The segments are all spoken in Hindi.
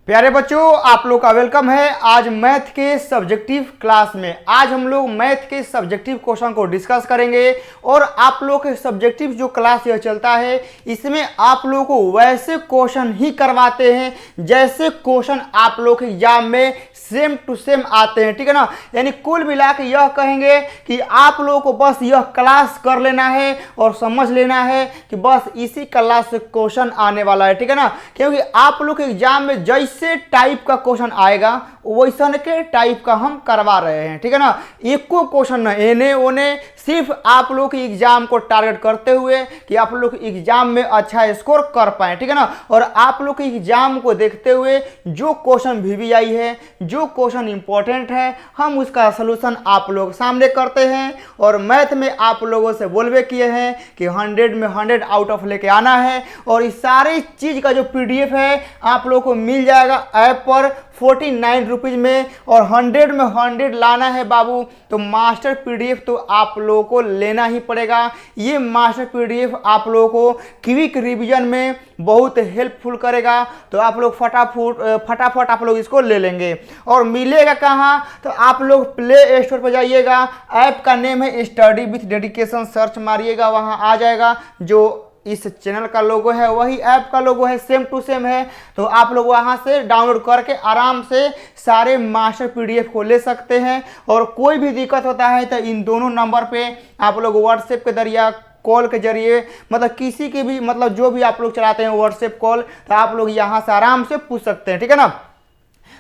प्यारे बच्चों, आप लोग का वेलकम है। आज मैथ के सब्जेक्टिव क्लास में आज हम लोग मैथ के सब्जेक्टिव क्वेश्चन को डिस्कस करेंगे। और आप लोग के सब्जेक्टिव जो क्लास यह चलता है इसमें आप लोगों को वैसे क्वेश्चन ही करवाते हैं जैसे क्वेश्चन आप लोग के एग्जाम में सेम टू सेम आते हैं, ठीक है ना। यानी कुल मिला के यह कहेंगे कि आप लोगों को बस यह क्लास कर लेना है और समझ लेना है कि बस इसी क्लास से क्वेश्चन आने वाला है, ठीक है ना। क्योंकि आप लोग के एग्जाम में जैसे टाइप का क्वेश्चन आएगा वैसन के टाइप का हम करवा रहे हैं, ठीक है ना। एको क्वेश्चन न एने ओने, सिर्फ आप लोग के एग्जाम को टारगेट करते हुए कि आप लोग एग्जाम में अच्छा स्कोर कर पाए, ठीक है ना। और आप लोग के एग्जाम को देखते हुए जो क्वेश्चन VVI है, जो क्वेश्चन इंपॉर्टेंट है, हम उसका सोल्यूशन आप लोग सामने करते हैं। और मैथ में आप लोगों से बोलवे किए हैं कि 100 में 100 आउट ऑफ लेके आना है। और इस सारी चीज़ का जो PDF है आप लोग को मिल जाएगा ऐप पर 49 रुपीज़ में। और 100 में 100 लाना है बाबू तो मास्टर PDF तो आप लोगों को लेना ही पड़ेगा। ये मास्टर PDF आप लोगों को क्विक रिवीजन में बहुत हेल्पफुल करेगा। तो आप लोग फटाफट आप लोग इसको ले लेंगे। और मिलेगा कहाँ, तो आप लोग प्ले स्टोर पर जाइएगा, ऐप का नेम है स्टडी विथ डेडिकेशन, सर्च मारिएगा, वहाँ आ जाएगा। जो इस चैनल का लोगो है वही ऐप का लोगो है, सेम टू सेम है। तो आप लोग वहां से डाउनलोड करके आराम से सारे मास्टर PDF को ले सकते हैं। और कोई भी दिक्कत होता है तो इन दोनों नंबर पे आप लोग व्हाट्सएप के जरिए, कॉल के जरिए, मतलब किसी के भी, मतलब जो भी आप लोग चलाते हैं व्हाट्सएप कॉल, तो आप लोग यहाँ से आराम से पूछ सकते हैं, ठीक है ना।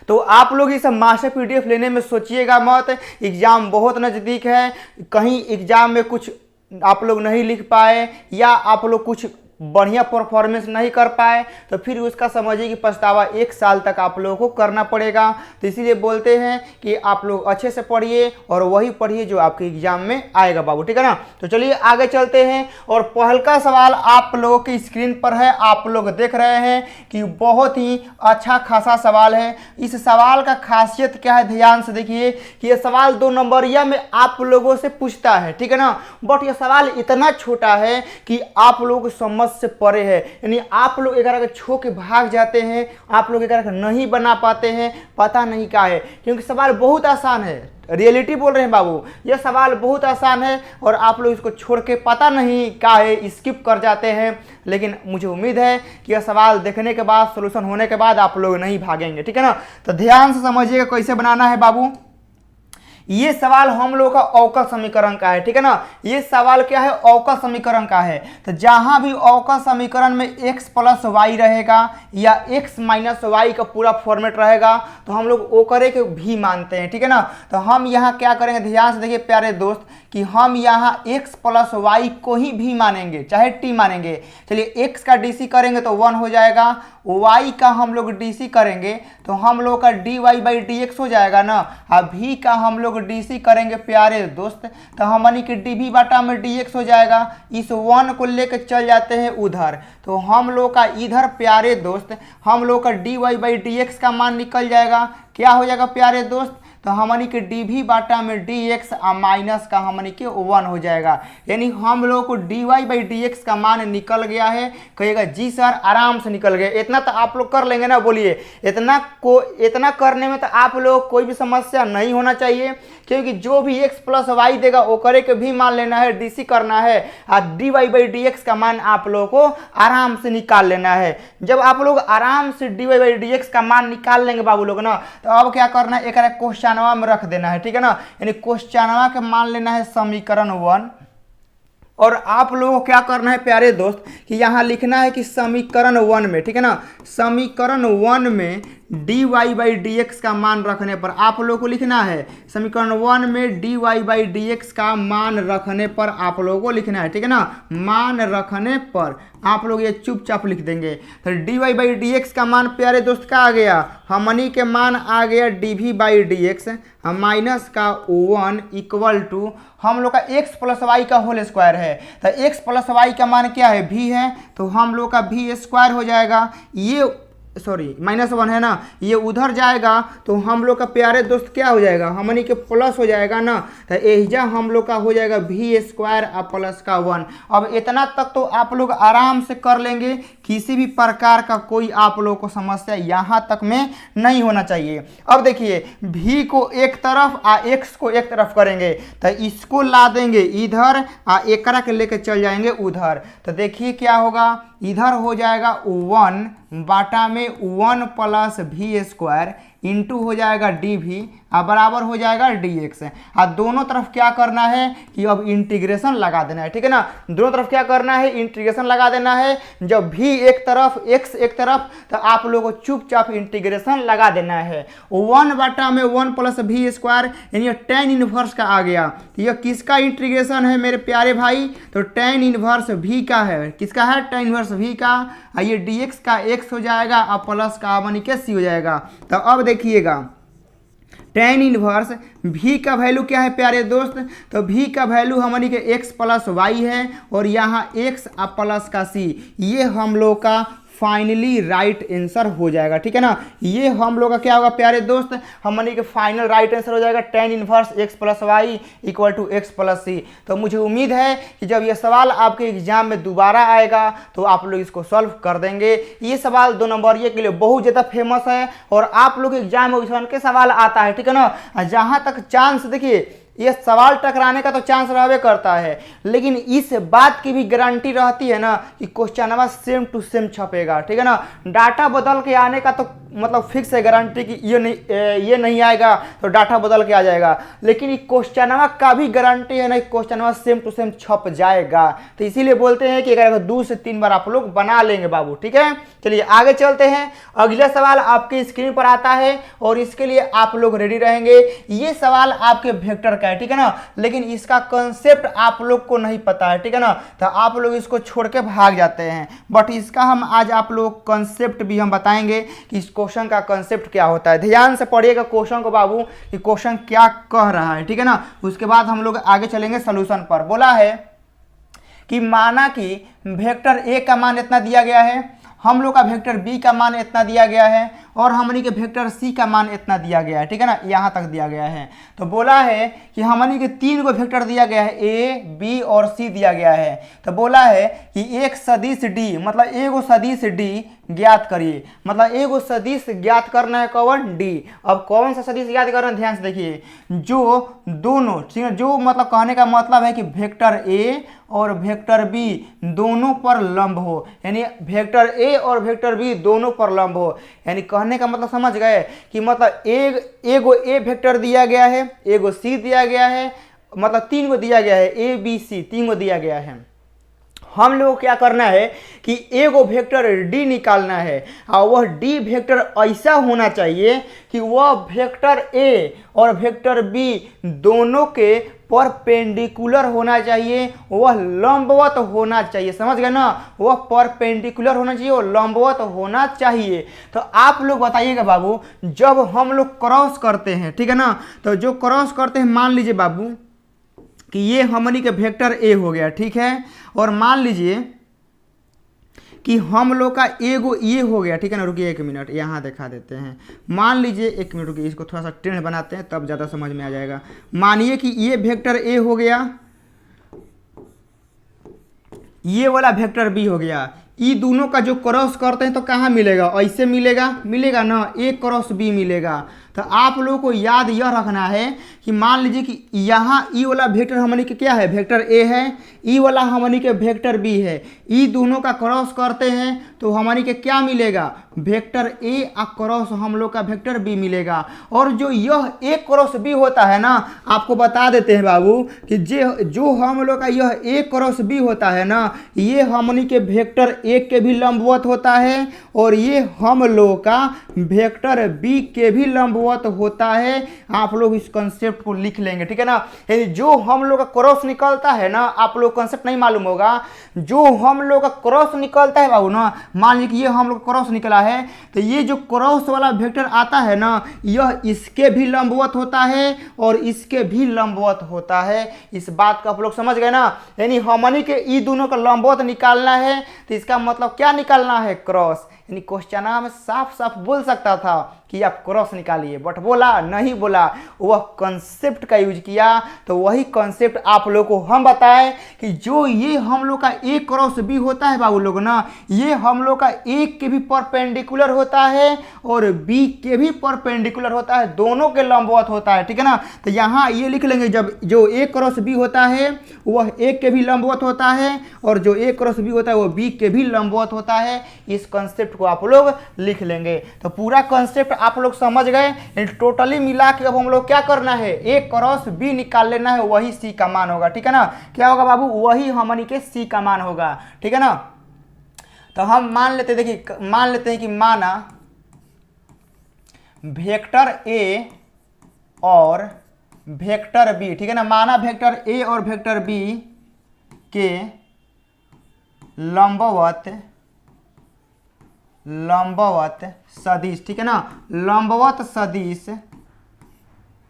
तो आप लोग इस मास्टर PDF लेने में सोचिएगा मत, एग्ज़ाम बहुत नज़दीक है। कहीं एग्ज़ाम में कुछ आप लोग नहीं लिख पाए या आप लोग कुछ बढ़िया परफॉर्मेंस नहीं कर पाए तो फिर उसका समझिए कि पछतावा 1 साल तक आप लोगों को करना पड़ेगा। तो इसीलिए बोलते हैं कि आप लोग अच्छे से पढ़िए और वही पढ़िए जो आपके एग्जाम में आएगा बाबू, ठीक है ना। तो चलिए आगे चलते हैं। और पहला सवाल आप लोगों की स्क्रीन पर है, आप लोग देख रहे हैं कि बहुत ही अच्छा खासा सवाल है। इस सवाल का खासियत क्या है, ध्यान से देखिए कि यह सवाल 2 नंबरिया में आप लोगों से पूछता है, ठीक है ना। बट यह सवाल इतना छोटा है कि आप लोग समझ से परे है। यानी आप लोग एक के छो के भाग जाते हैं, आप लोग एक नहीं बना पाते हैं, पता नहीं क्या है। क्योंकि सवाल बहुत आसान है, रियलिटी बोल रहे हैं बाबू, यह सवाल बहुत आसान है और आप लोग इसको छोड़ के पता नहीं क्या है स्किप कर जाते हैं। लेकिन मुझे उम्मीद है कि यह सवाल देखने के बाद, सोल्यूशन होने के बाद आप लोग नहीं भागेंगे, ठीक है ना। तो ध्यान से समझिएगा कैसे बनाना है बाबू। ये सवाल हम लोग का अवकल समीकरण का है, ठीक है ना। ये सवाल क्या है, अवकल समीकरण का है। तो जहां भी अवकल समीकरण में x + y रहेगा या x - y का पूरा फॉर्मेट रहेगा तो हम लोग ओ करे के भी मानते हैं, ठीक है ना। तो हम यहाँ क्या करेंगे, ध्यान से देखिए प्यारे दोस्त, कि हम यहाँ x + y को ही भी मानेंगे, चाहे t मानेंगे। चलिए x का DC करेंगे तो 1 हो जाएगा, y का हम लोग DC करेंगे तो हम लोग का dy/dx हो जाएगा ना। अब v का हम लोग DC करेंगे प्यारे दोस्त तो हमनी के dv/dx हो जाएगा। इस 1 को लेकर चल जाते हैं उधर, तो हम लोग का इधर प्यारे दोस्त हम लोग का dy/dx का मान निकल जाएगा। क्या हो जाएगा प्यारे दोस्त, तो हमनी के dv/dx माइनस का हमनी के 1 हो जाएगा। यानी हम लोग को dy/dx का मान निकल गया है। कहिएगा जी सर आराम से निकल गया। इतना तो आप लोग कर लेंगे ना, बोलिए। इतना करने में तो आप लोग कोई भी समस्या नहीं होना चाहिए। क्योंकि जो भी x + y देगा वो करे के भी मान लेना है, DC करना है और dy/dx का मान आप लोगों को आराम से निकाल लेना है। जब आप लोग आराम से dy/dx का मान निकाल लेंगे बाबू लोग ना, तो अब क्या करना है, एक क्वेश्चनवा में रख देना है, ठीक है ना। यानी क्वेश्चनवा के मान लेना है समीकरण 1। और आप लोगों को क्या करना है प्यारे दोस्त कि यहाँ लिखना है कि समीकरण 1 में, ठीक है ना, समीकरण 1 में dy/dx का मान रखने पर आप लोगों को लिखना है, समीकरण 1 में dy/dx का मान रखने पर आप लोगों को लिखना है, ठीक है ना। मान रखने पर आप लोग ये चुपचाप लिख देंगे। तो dy/dx का मान प्यारे दोस्त का आ गया, हमनी के मान आ गया dv/dx माइनस का 1 इक्वल टू हम लोग का x + y का होल स्क्वायर है। तो x + y का मान क्या है, v है, तो हम लोग का v² हो जाएगा। ये सॉरी -1 है ना, ये उधर जाएगा तो हम लोग का प्यारे दोस्त क्या हो जाएगा, हमनी के प्लस हो जाएगा ना। तो एहिजा हम लोग का हो जाएगा v² और प्लस का 1। अब इतना तक तो आप लोग आराम से कर लेंगे, किसी भी प्रकार का कोई आप लोग को समस्या यहाँ तक में नहीं होना चाहिए। अब देखिए v को एक तरफ और x को एक तरफ करेंगे, तो इसको ला देंगे इधर और एकरा के लेके चल जाएंगे उधर। तो देखिए क्या होगा, इधर हो जाएगा 1 बाटा में 1 प्लस v² इंटू हो जाएगा dv और बराबर हो जाएगा dx। और दोनों तरफ क्या करना है कि अब इंटीग्रेशन लगा देना है, ठीक है ना। दोनों तरफ क्या करना है, इंटीग्रेशन लगा देना है। जब v एक तरफ x एक तरफ, तो आप लोगों को चुपचाप इंटीग्रेशन लगा देना है। 1 बाटा में 1 प्लस v² यानी tan इनवर्स का आ गया। तो यह किसका इंटीग्रेशन है मेरे प्यारे भाई, तो tan इनवर्स v का है। किसका है, tan इनवर्स v का। ये dx का x हो जाएगा और प्लस का यानी के c हो जाएगा। तो अब देखिएगा tan इनवर्स v का वैल्यू क्या है प्यारे दोस्त, तो v का वैल्यू हमारी के x प्लस y है और यहाँ x और प्लस का c, ये हम लोग का फाइनली राइट आंसर हो जाएगा, ठीक है ना। ये हम लोग का क्या होगा प्यारे दोस्त, हमारे के फाइनल राइट आंसर हो जाएगा tan inverse x plus Y equal to x plus C. तो मुझे उम्मीद है कि जब ये सवाल आपके एग्जाम में दोबारा आएगा तो आप लोग इसको सॉल्व कर देंगे। ये सवाल 2 नंबरिए के लिए बहुत ज़्यादा फेमस है और आप लोग एग्जाम में इस के सवाल आता है, ठीक है ना। जहाँ तक चांस देखिए, ये सवाल टकराने का तो चांस रहबे करता है, लेकिन इस बात की भी गारंटी रहती है ना कि क्वेश्चनवा सेम टू सेम छपेगा, ठीक है ना। डाटा बदल के आने का तो मतलब फिक्स है गारंटी कि ये नहीं आएगा तो डाटा बदल के आ जाएगा, लेकिन ये क्वेश्चनवा का भी गारंटी है ना कि क्वेश्चनवा सेम टू सेम छप जाएगा। तो इसीलिए बोलते हैं कि अगर 2 से 3 बार आप लोग बना लेंगे बाबू, ठीक है। चलिए आगे चलते हैं। अगला सवाल आपके स्क्रीन पर आता है और इसके लिए आप लोग रेडी रहेंगे। ये सवाल आपके वेक्टर का है, ठीक है ना, लेकिन इसका कंसेप्ट आप लोग को नहीं पता है, ठीक है ना। तो आप लोग इसको छोड़ के भाग जाते हैं, बट इसका हम आज आप लोग कंसेप्ट भी हम बताएंगे कि इस क्वेश्चन का कंसेप्ट क्या होता है। ध्यान से पढ़िएगा क्वेश्चन को बाबू कि क्वेश्चन क्या कह रहा है, ठीक है ना। उसके बाद हम लोग आगे चलेंगे सॉल्यूशन पर। बोला है कि माना कि वेक्टर ए का मान इतना दिया गया है, हम लोग का वेक्टर बी का मान इतना दिया गया है और हमनी के वेक्टर सी का मान इतना दिया गया है, ठीक है ना, यहाँ तक दिया गया है। तो बोला है कि हमनी के 3 गो वेक्टर दिया गया है, ए बी और सी दिया गया है। तो बोला है कि एक सदिश डी, मतलब एगो सदिश डी ज्ञात करिए, मतलब एगो सदिश ज्ञात करना है कौन, डी। अब कौन सा सदिश ज्ञात करना है, ध्यान से देखिए, जो दोनों, ठीक है, जो मतलब कहने का मतलब है कि वेक्टर ए और वेक्टर बी दोनों पर लंब हो, यानी वेक्टर ए और वेक्टर बी दोनों पर लंब हो। यानी कहने का मतलब समझ गए कि मतलब एगो ए वेक्टर दिया गया है, एगो सी दिया गया है, मतलब 3 गो दिया गया है, ए बी सी 3 गो दिया गया है। हम लोग क्या करना है कि एगो वेक्टर डी निकालना है और वह डी वेक्टर ऐसा होना चाहिए कि वह वेक्टर ए और वेक्टर बी दोनों के परपेंडिकुलर होना चाहिए, वह लंबवत होना चाहिए। समझ गए ना, वह परपेंडिकुलर होना चाहिए, वह लंबवत होना चाहिए। तो आप लोग बताइएगा बाबू, जब हम लोग क्रॉस करते हैं, ठीक है ना, तो जो क्रॉस करते हैं, मान लीजिए बाबू कि ये हमनी के वेक्टर ए हो गया, ठीक है, और मान लीजिए कि हम लोग का एगो ये हो गया, ठीक है ना। रुकिए 1 मिनट, यहाँ दिखा देते हैं। मान लीजिए 1 मिनट रुकिए, इसको थोड़ा सा टेढ़ बनाते हैं तब ज़्यादा समझ में आ जाएगा। मानिए कि ये वेक्टर ए हो गया, ये वाला वेक्टर बी हो गया। ये दोनों का जो क्रॉस करते हैं तो कहाँ मिलेगा, ऐसे मिलेगा ना, ए क्रॉस बी मिलेगा। तो आप लोगों को याद यह रखना है कि मान लीजिए कि यहाँ ई वाला वेक्टर हमनी के क्या है, वेक्टर ए है, ई वाला हमनी के वेक्टर बी है। ई दोनों का क्रॉस करते हैं तो हमनी के क्या मिलेगा, वेक्टर ए और क्रॉस हम लोग का वेक्टर बी मिलेगा। और जो यह ए क्रॉस बी होता है ना, आपको बता देते हैं बाबू कि जो हम लोग का यह ए क्रॉस बी होता है ना, ये हमनी के वेक्टर ए के भी लंबवत होता है और ये हम लोग का वेक्टर बी के भी लंबवत होता है। आप लोग इस कंसेप्ट को लिख लेंगे, ठीक है ना। यानी जो हम लोग का क्रॉस निकलता है ना, आप लोग कंसेप्ट नहीं मालूम होगा, जो हम लोग का क्रॉस निकलता है बाबू ना, मान लीजिए कि ये हम लोग क्रॉस निकला है, तो ये जो क्रॉस वाला वेक्टर आता है ना, यह इसके भी लंबवत होता है और इसके भी लंबवत होता है। इस बात को आप लोग समझ गए ना। यानी हमनी के ई दोनों का लंबवत निकालना है तो इसका मतलब क्या निकालना है, क्रॉस। यानी क्वेश्चन में साफ साफ बोल सकता था कि आप क्रॉस निकालिए, बट बोला नहीं, बोला वह कॉन्सेप्ट का यूज किया। तो वही कॉन्सेप्ट आप लोग को हम बताएं कि जो ये हम लोग का ए क्रॉस बी होता है बाबू लोग ना, ये हम लोग का ए के भी परपेंडिकुलर होता है और बी के भी परपेंडिकुलर होता है, दोनों के लंबवत होता है, ठीक है ना। तो यहाँ ये लिख लेंगे, जब जो ए क्रॉस बी होता है वह ए के भी लंबवत होता है और जो ए क्रॉस बी होता है वह बी के भी लंबवत होता है। इस कॉन्सेप्ट को आप लोग लिख लेंगे। तो पूरा कॉन्सेप्ट आप लोग समझ गए। टोटली मिला के अब हम लोग क्या करना है, ए क्रॉस बी निकाल लेना है, वही सी का मान होगा, ठीक है ना। क्या होगा बाबू, वही हमनी के सी का मान होगा, ठीक है ना। तो हम मान लेते, देखिए मान लेते हैं कि माना वेक्टर ए और वेक्टर बी, ठीक है ना, माना वेक्टर ए और वेक्टर बी के लंबवत सदिश, ठीक है ना, लंबवत सदिश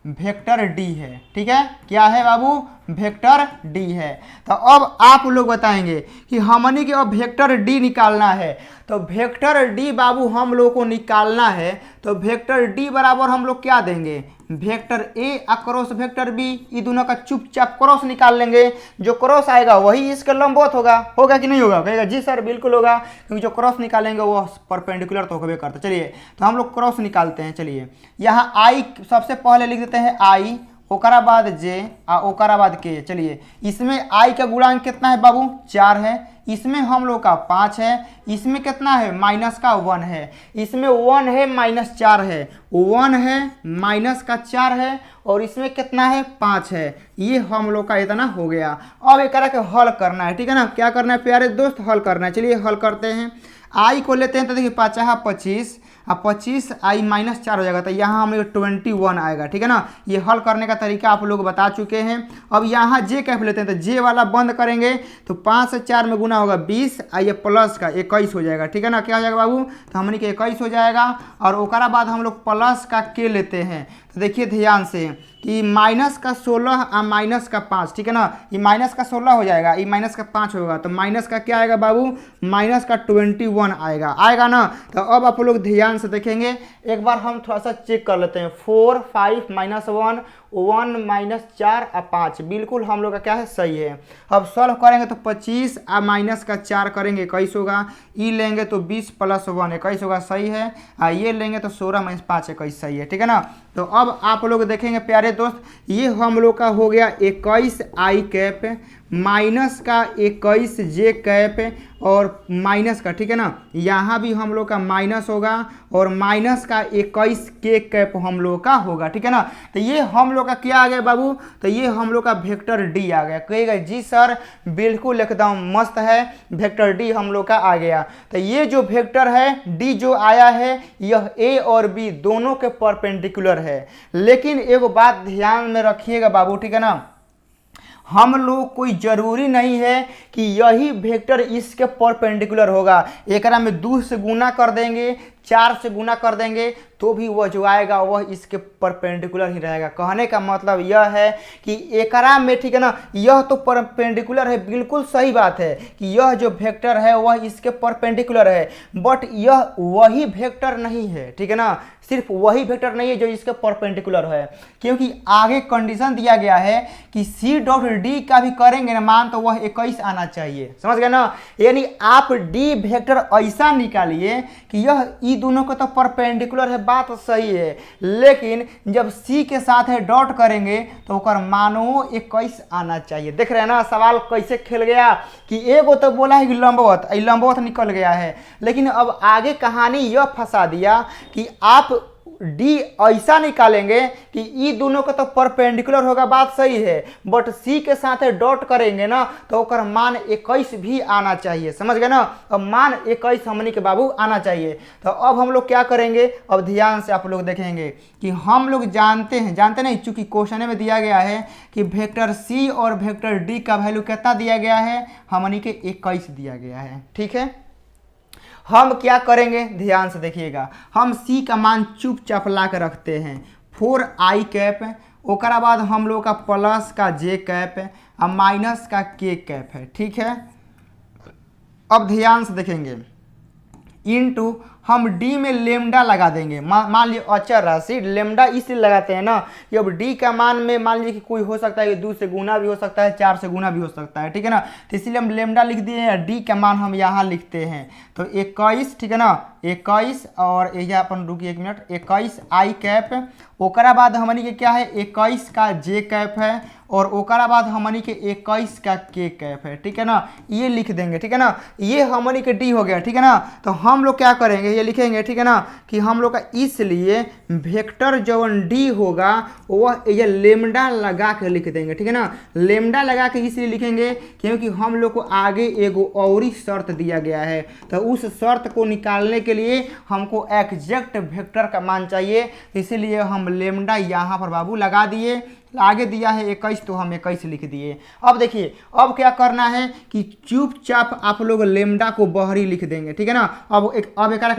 वेक्टर डी है, ठीक है। क्या है बाबू, वेक्टर डी है। तो अब आप लोग बताएंगे कि हमनी के अब वेक्टर डी निकालना है। तो वेक्टर डी बाबू हम लोग को निकालना है, तो वेक्टर डी बराबर हम लोग क्या देंगे, vector A across vector B, ये दोनों का चुपचाप क्रॉस निकाल लेंगे। जो क्रॉस आएगा वही इसका लंबवत होगा कि नहीं होगा, कहेगा जी सर बिल्कुल होगा, क्योंकि जो क्रॉस निकालेंगे वो परपेंडिकुलर तो होबे करता। चलिए तो हम लोग क्रॉस निकालते हैं। चलिए यहाँ आई सबसे पहले लिख देते हैं, आई ओकरा बाद जे ओकरा बाद के। चलिए इसमें आई का गुणांक कितना है बाबू, 4 है, इसमें हम लोग का 5 है, इसमें कितना है माइनस का 1 है, इसमें 1 है माइनस 4 है, 1 है माइनस का 4 है और इसमें कितना है 5 है। ये हम लोग का इतना हो गया। अब एक के हल करना है, ठीक है ना। क्या करना है प्यारे दोस्त, हल करना है। चलिए हल करते हैं। आई को लेते हैं तो देखिए 5 25 अब 25 आई माइनस 4 हो जाएगा, तो यहाँ हम लोग 21 आएगा, ठीक है ना। ये हल करने का तरीका आप लोग बता चुके हैं। अब यहाँ जे कैफ लेते हैं, तो जे वाला बंद करेंगे तो 5 से 4 में गुना होगा 20, ये प्लस का 21 हो जाएगा, ठीक है ना। क्या हो जाएगा बाबू, तो हमने के 21 हो जाएगा। और ओकरा बाद हम लोग प्लस का के लेते हैं, तो देखिए ध्यान से कि माइनस का 16 और माइनस का 5, ठीक है ना। ये माइनस का 16 हो जाएगा, ये माइनस का 5 होगा, तो माइनस का क्या आएगा बाबू, माइनस का 21 आएगा ना। तो अब आप लोग ध्यान से देखेंगे, एक बार हम थोड़ा सा चेक कर लेते हैं। 4 5 माइनस 1 1 माइनस 4 और 5 बिल्कुल हम लोग का क्या है, सही है। अब सॉल्व करेंगे तो 25 और माइनस का 4 करेंगे 21 होगा, ई लेंगे तो 20 प्लस 1 21 होगा, सही है। ये लेंगे तो 16 माइनस 5 21 सही है, ठीक है ना। तो अब आप लोग देखेंगे प्यारे दोस्त, ये हम लोग का हो गया 21 आई कैप माइनस का 21 जे कैप और माइनस का, ठीक है ना। यहाँ भी हम लोग का माइनस होगा और माइनस का 21 के कैप हम लोग का होगा, ठीक है ना। तो ये हम लोग का क्या आ गया बाबू, तो ये हम लोग का वेक्टर डी आ गया। कहेगा जी सर बिल्कुल एकदम मस्त है, वेक्टर डी हम लोग का आ गया। तो ये जो वेक्टर है डी जो आया है, यह ए और बी दोनों के परपेंडिकुलर है। लेकिन एक बात ध्यान में रखिएगा बाबू, ठीक है ना, हम लोग कोई जरूरी नहीं है कि यही वेक्टर इसके परपेंडिकुलर होगा। एकरा में 2 से गुना कर देंगे, 4 से गुना कर देंगे तो भी वह जो आएगा वह इसके परपेंडिकुलर ही रहेगा। कहने का मतलब यह है कि एकरा में, ठीक है ना, यह तो परपेंडिकुलर है, बिल्कुल सही बात है कि यह जो वेक्टर है वह इसके परपेंडिकुलर है, बट यह वही वेक्टर नहीं है, ठीक है ना। सिर्फ वही वेक्टर नहीं है जो इसके परपेंडिकुलर है, क्योंकि आगे कंडीशन दिया गया है कि सी डॉट डी का भी करेंगे ना मान तो वह 21 आना चाहिए, समझ गए ना। यानी आप डी वेक्टर ऐसा निकालिए कि यह ई दोनों को तो परपेंडिकुलर है, बात सही है, लेकिन जब सी के साथ है डॉट करेंगे तो ओकर मानो 21 आना चाहिए। देख रहे हैं ना सवाल कैसे खेल गया कि एगो तो बोला है कि लंबवत, लंबवत निकल गया है, लेकिन अब आगे कहानी यह फंसा दिया कि आप डी ऐसा निकालेंगे कि ई दोनों का तो परपेंडिकुलर होगा, बात सही है, बट सी के साथ डॉट करेंगे ना तो ओकर मान 21 भी आना चाहिए, समझ गए ना। अब मान 21 हमनी के बाबू आना चाहिए। तो अब हम लोग क्या करेंगे, अब ध्यान से आप लोग देखेंगे कि हम लोग जानते नहीं, चूंकि क्वेश्चन में दिया गया है कि वेक्टर सी और वेक्टर डी का वैल्यू कितना दिया गया है, हमनी के 21 दिया गया है, ठीक है। हम क्या करेंगे ध्यान से देखिएगा, हम सी का मान चुपचाप ला के रखते हैं 4 आई कैप, ओकरा बाद हम लोग का प्लस का जे कैप और माइनस का के कैप है, ठीक है। अब ध्यान से देखेंगे इंटू हम डी में लेमडा लगा देंगे। मान लीजिए अचर राशि लेमडा इसलिए लगाते हैं ना कि अब डी का मान में मान लीजिए कि कोई हो सकता है कि 2 से गुना भी हो सकता है, 4 से गुना भी हो सकता है, ठीक है ना। तो इसलिए हम लेमडा लिख दिए हैं, डी का मान हम यहाँ लिखते हैं तो 21, ठीक है ना, 21 और यह अपन रुकिए 1 मिनट, 21 आई कैप, ओकरा बाद हमनी के क्या है 21 का जे कैप है और ओकरा बाद हमनी के 21 का के कैप है, ठीक है ना, ये लिख देंगे, ठीक है ना। ये हमनी के डी हो गया, ठीक है ना। तो हम लोग क्या करेंगे ये लिखेंगे, ठीक है ना, कि हम लोग का इसलिए वेक्टर जो डी होगा वह ये लेमडा लगा के लिख देंगे, ठीक है ना। लेमडा लगा के इसलिए लिखेंगे क्योंकि हम लोग को आगे एगो और ही शर्त दिया गया है, तो उस शर्त को निकालने के लिए हमको एग्जैक्ट वेक्टर का मान चाहिए, इसीलिए हम लेमडा यहाँ पर बाबू लगा दिए। आगे दिया है 21 तो हम 21 लिख दिए। अब देखिए अब क्या करना है कि चुपचाप आप लोग लेमडा को बहरी लिख देंगे, ठीक है ना। अब एक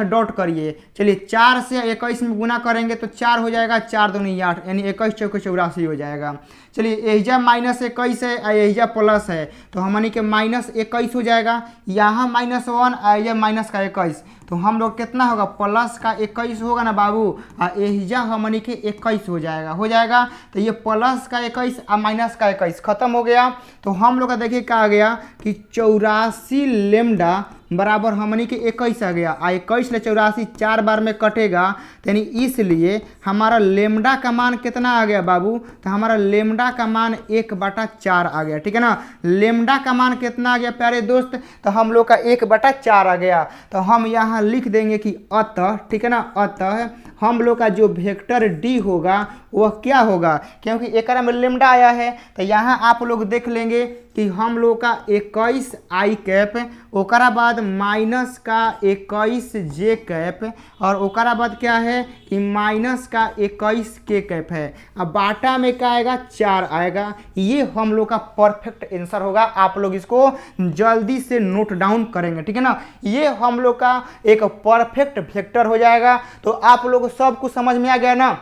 डॉट करिए, चलिए 4 से 21 में गुना करेंगे तो 4 हो जाएगा, 4 दूनी 8 यानी 21 चौके 84 हो जाएगा। चलिए एहिजा -21 है, एहिजा प्लस है तो हमनी के -21 हो जाएगा, यहाँ -1 एहिजा माइनस का 21 तो हम लोग कितना होगा प्लस का 21 होगा ना बाबू, एहिजा हमनी के 21 हो जाएगा। तो ये प्लस का 21 और माइनस का 21 खत्म हो गया। तो हम लोग का देखिए क्या आ गया कि 84 लेमडा बराबर हमनी के 21 आ गया, 21 ले 84 4 बार में कटेगा, यानी इसलिए हमारा लेमडा का मान कितना आ गया बाबू, तो हमारा लेमडा का मान 1/4 आ गया, ठीक है ना। लेमडा का मान कितना आ गया प्यारे दोस्त, तो हम लोग का 1/4 आ गया। तो हम यहाँ लिख देंगे कि अतः, ठीक है ना, अतः हम लोग का जो वेक्टर डी होगा वह क्या होगा, क्योंकि एक में लेमडा आया है तो यहाँ आप लोग देख लेंगे कि हम लोग का 21 आई कैप, ओकरा बाद माइनस का 21 जे कैप और ओकरा बाद क्या है कि माइनस का 21 के कैप है। अब बाटा में क्या आएगा 4 आएगा, ये हम लोग का परफेक्ट आंसर होगा। आप लोग इसको जल्दी से नोट डाउन करेंगे, ठीक है ना। ये हम लोग का एक परफेक्ट वेक्टर हो जाएगा। तो आप लोग सब कुछ समझ में आ गया ना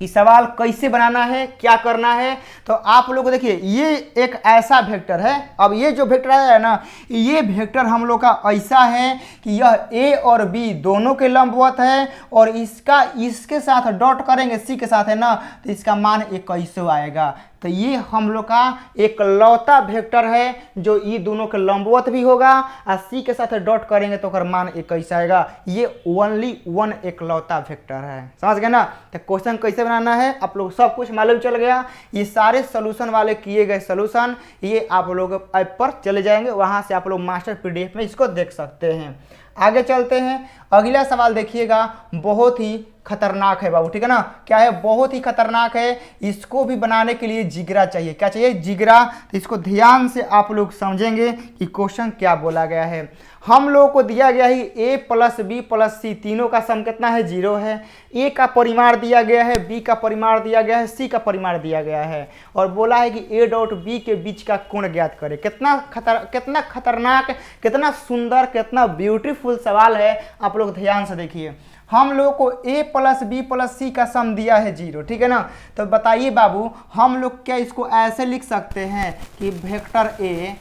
कि सवाल कैसे बनाना है, क्या करना है। तो आप लोग देखिए ये एक ऐसा वेक्टर है, अब ये जो वेक्टर आया है ना, ये वेक्टर हम लोग का ऐसा है कि यह ए और बी दोनों के लंबवत है और इसके साथ डॉट करेंगे सी के साथ है ना, तो इसका मान 21 आएगा। तो ये हम लोग का एक लौता वेक्टर है जो ये दोनों के लंबवत भी होगा और सी के साथ डॉट करेंगे तो कर मान 21 आएगा। ये ओनली वन एक लौता वेक्टर है, समझ गए ना। तो क्वेश्चन कैसे बनाना है आप लोग सब कुछ मालूम चल गया। ये सारे सोल्यूशन वाले किए गए सोल्यूशन ये आप लोग ऐप पर चले जाएंगे, वहाँ से आप लोग मास्टर PDF में इसको देख सकते हैं। आगे चलते हैं, अगला सवाल देखिएगा, बहुत ही खतरनाक है बाबू, ठीक है ना। क्या है, बहुत ही खतरनाक है। इसको भी बनाने के लिए जिगरा चाहिए, क्या चाहिए, जिगरा। तो इसको ध्यान से आप लोग समझेंगे कि क्वेश्चन क्या बोला गया है। हम लोग को दिया गया है a + b + c तीनों का सम कितना है 0 है। a का परिमाण दिया गया है, b का परिमाण दिया गया है, c का परिमाण दिया गया है और बोला है कि a डॉट b के बीच का कोण ज्ञात करें। कितना खतरनाक, कितना सुंदर, कितना ब्यूटीफुल सवाल है। आप लोग ध्यान से देखिए, हम लोग को a + b + c का सम दिया है 0, ठीक है ना। तो बताइए बाबू हम लोग क्या इसको ऐसे लिख सकते हैं कि वेक्टर a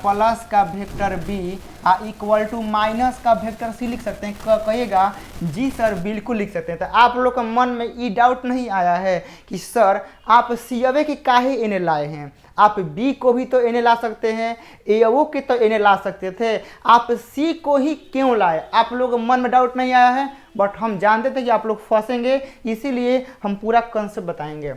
प्लस का vector b equal to minus का वेक्टर c लिख सकते हैं। कहिएगा जी सर बिल्कुल लिख सकते हैं। तो आप लोग के मन में ये डाउट नहीं आया है कि सर आप c की काहे इन्हें लाए हैं, आप b को भी तो इन्हें ला सकते हैं, a के तो इन्हें ला सकते थे, आप c को ही क्यों लाए। आप लोग मन में डाउट नहीं आया है, बट हम जानते थे कि आप लोग फंसेंगे, इसीलिए हम पूरा कंसेप्ट बताएंगे।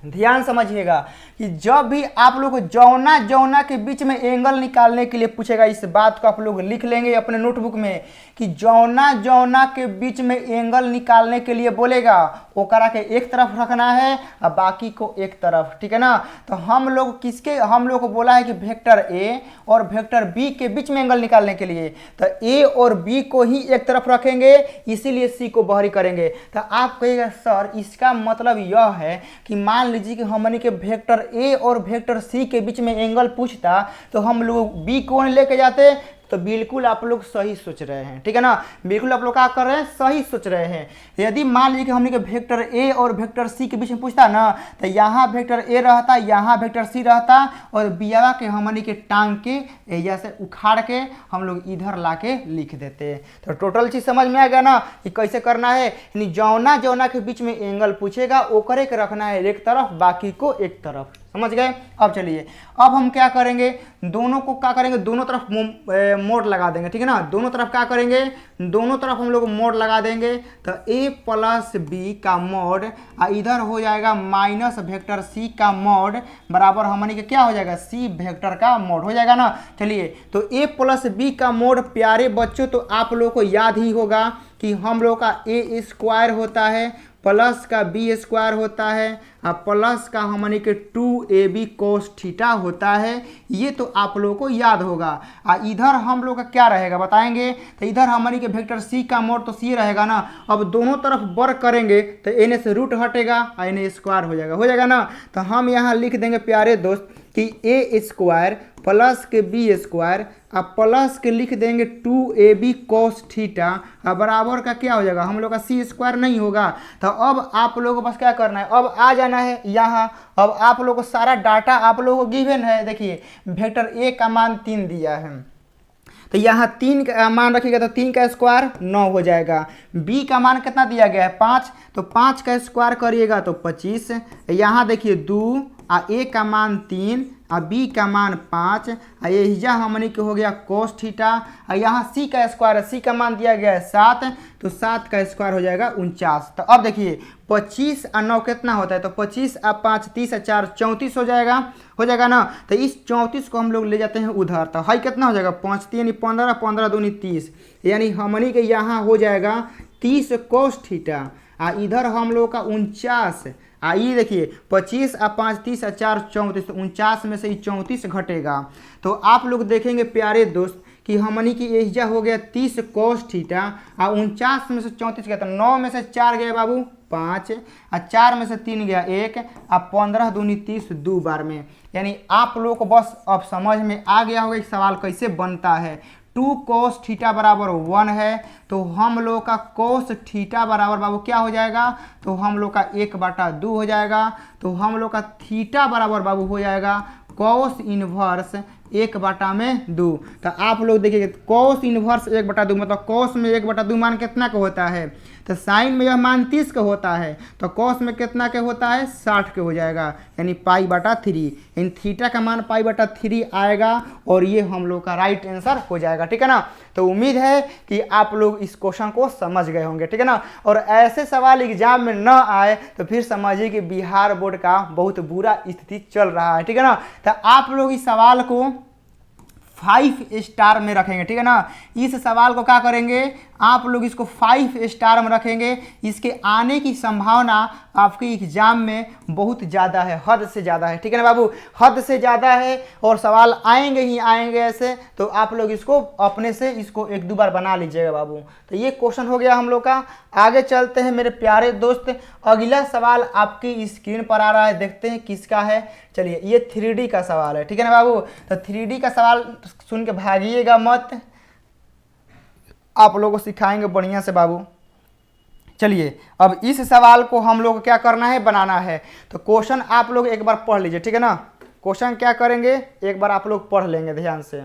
ध्यान समझिएगा कि जब भी आप लोग जौना के बीच में एंगल निकालने के लिए पूछेगा, इस बात को आप लोग लिख लेंगे अपने नोटबुक में कि जौना के बीच में एंगल निकालने के लिए बोलेगा ओकरा के एक तरफ रखना है और बाकी को एक तरफ, ठीक है ना। तो हम लोग को बोला है कि वेक्टर a और वेक्टर b के बीच में एंगल निकालने के लिए तो a और b को ही एक तरफ रखेंगे, इसीलिए c को बाहरी करेंगे। तो आप कहिएगा सर इसका मतलब यह है कि मान लीजिए कि हमने के वेक्टर a और वेक्टर c के बीच में एंगल पूछता तो हम लोग b कोण लेके जाते, तो बिल्कुल आप लोग सही सोच रहे हैं, ठीक है ना। बिल्कुल आप लोग क्या कर रहे हैं, सही सोच रहे हैं। यदि मान लीजिए कि हमने के वेक्टर ए और वेक्टर सी के बीच में पूछता ना, तो यहाँ वेक्टर ए रहता, यहाँ वेक्टर सी रहता, और बियावा के हमने के टांग के या से उखाड़ के हम लोग इधर ला के लिख देते। तो टोटल चीज समझ में आ गया ना कि कैसे करना है। यानी जौना जौना के बीच में एंगल पूछेगा ओकरे के रखना है एक तरफ, बाकी को एक तरफ, समझ गए। अब चलिए, अब हम क्या करेंगे, दोनों को क्या करेंगे, दोनों तरफ मोड़ लगा देंगे, ठीक है ना। दोनों तरफ क्या करेंगे, दोनों तरफ हम लोग मोड़ लगा देंगे। तो a प्लस बी का मोड इधर हो जाएगा माइनस वेक्टर c का मोड बराबर हमने के क्या हो जाएगा, c वेक्टर का मोड हो जाएगा ना। चलिए, तो a प्लस बी का मोड प्यारे बच्चों तो आप लोगों को याद ही होगा कि हम लोग का a स्क्वायर होता है प्लस का बी स्क्वायर होता है और प्लस का हमने के 2ab कोस थीटा होता है। ये तो आप लोगों को याद होगा। इधर हम लोग का क्या रहेगा बताएंगे। तो इधर हमने के वेक्टर c का मोड तो c रहेगा ना। अब दोनों तरफ वर्ग करेंगे तो n से रूट हटेगा और n स्क्वायर हो जाएगा ना। तो हम यहाँ लिख देंगे प्यारे दोस्त कि a स्क्वायर प्लस के बी स्क्वायर अब प्लस के लिख देंगे 2ab कोस थीटा बराबर का क्या हो जाएगा, हम लोग का सी स्क्वायर नहीं होगा। तो अब आप लोगों को बस क्या करना है, अब आ जाना है यहाँ। अब आप लोगों को सारा डाटा आप लोगों को गिवन है। देखिए वेक्टर ए का मान 3 दिया है, तो यहाँ 3 का मान रखिएगा तो 3 का स्क्वायर 9 हो जाएगा। b का मान कितना दिया गया है 5, तो 5 का स्क्वायर करिएगा तो 25। यहाँ देखिए 2 a का मान 3 b का मान 5 यही हमने के हो गया कोस थीटा। यहाँ c का स्क्वायर है, c का मान दिया गया है 7, तो 7 का स्क्वायर हो जाएगा 49। तो अब देखिए 25 और 9 कितना होता है, तो 25 और 5 30 और 4 34 हो जाएगा ना। तो इस 34 को हम लोग ले जाते हैं उधर, तो हाई कितना हो जाएगा 5 3 15 15 2 30, यानी हमनी के यहाँ हो जाएगा 30 कोस थीटा। इधर हम लोग का 49। ये देखिए 25 और 5 30 और 4 34, तो 49 में से ही 34 घटेगा। तो आप लोग देखेंगे प्यारे दोस्त कि हमनी की एजा हो गया 30 कोस थीटा और 49 में से 34 गया, तो 9 में से 4 गया बाबू 5 और 4 में से 3 गया 1 और 15 दूनी 30 2 बार में। यानी आप लोग को बस अब समझ में आ गया होगा कि सवाल कैसे बनता है। 2 कोस थीटा बराबर 1 है, तो हम लोग का कोस थीटा बराबर बाबू क्या हो जाएगा, तो हम लोग का 1/2 हो जाएगा। तो हम लोग का थीटा बराबर बाबू हो जाएगा कोस इनवर्स 1/2। तो आप लोग देखिए कोस इनवर्स 1/2 मतलब कोस में 1/2 मान कितना का होता है, तो साइन में यह मान 30 का होता है, तो कोस में कितना के होता है 60 के हो जाएगा, यानी π/3। इन थीटा का मान π/3 आएगा और ये हम लोग का राइट आंसर हो जाएगा, ठीक है ना। तो उम्मीद है कि आप लोग इस क्वेश्चन को समझ गए होंगे, ठीक है ना। और ऐसे सवाल एग्जाम में न आए तो फिर समझिए कि बिहार बोर्ड का बहुत बुरा स्थिति चल रहा है, ठीक है ना। तो आप लोग इस सवाल को 5 स्टार में रखेंगे, ठीक है ना। इस सवाल को क्या करेंगे, आप लोग इसको 5 स्टार में रखेंगे। इसके आने की संभावना आपके एग्जाम में बहुत ज़्यादा है, हद से ज़्यादा है, ठीक है ना बाबू, हद से ज़्यादा है। और सवाल आएंगे ही आएंगे ऐसे, तो आप लोग इसको अपने से इसको 1-2 बार बना लीजिएगा बाबू। तो ये क्वेश्चन हो गया हम लोग का। आगे चलते हैं मेरे प्यारे दोस्त, अगला सवाल आपकी स्क्रीन पर आ रहा है, देखते हैं किसका है। चलिए ये 3D का सवाल है, ठीक है ना बाबू। तो 3D का सवाल सुन के भागिएगा मत, आप लोगों को सिखाएंगे बढ़िया से बाबू। चलिए अब इस सवाल को हम लोग को क्या करना है, बनाना है। तो क्वेश्चन आप लोग एक बार पढ़ लीजिए, ठीक है ना। क्वेश्चन क्या करेंगे एक बार आप लोग पढ़ लेंगे ध्यान से।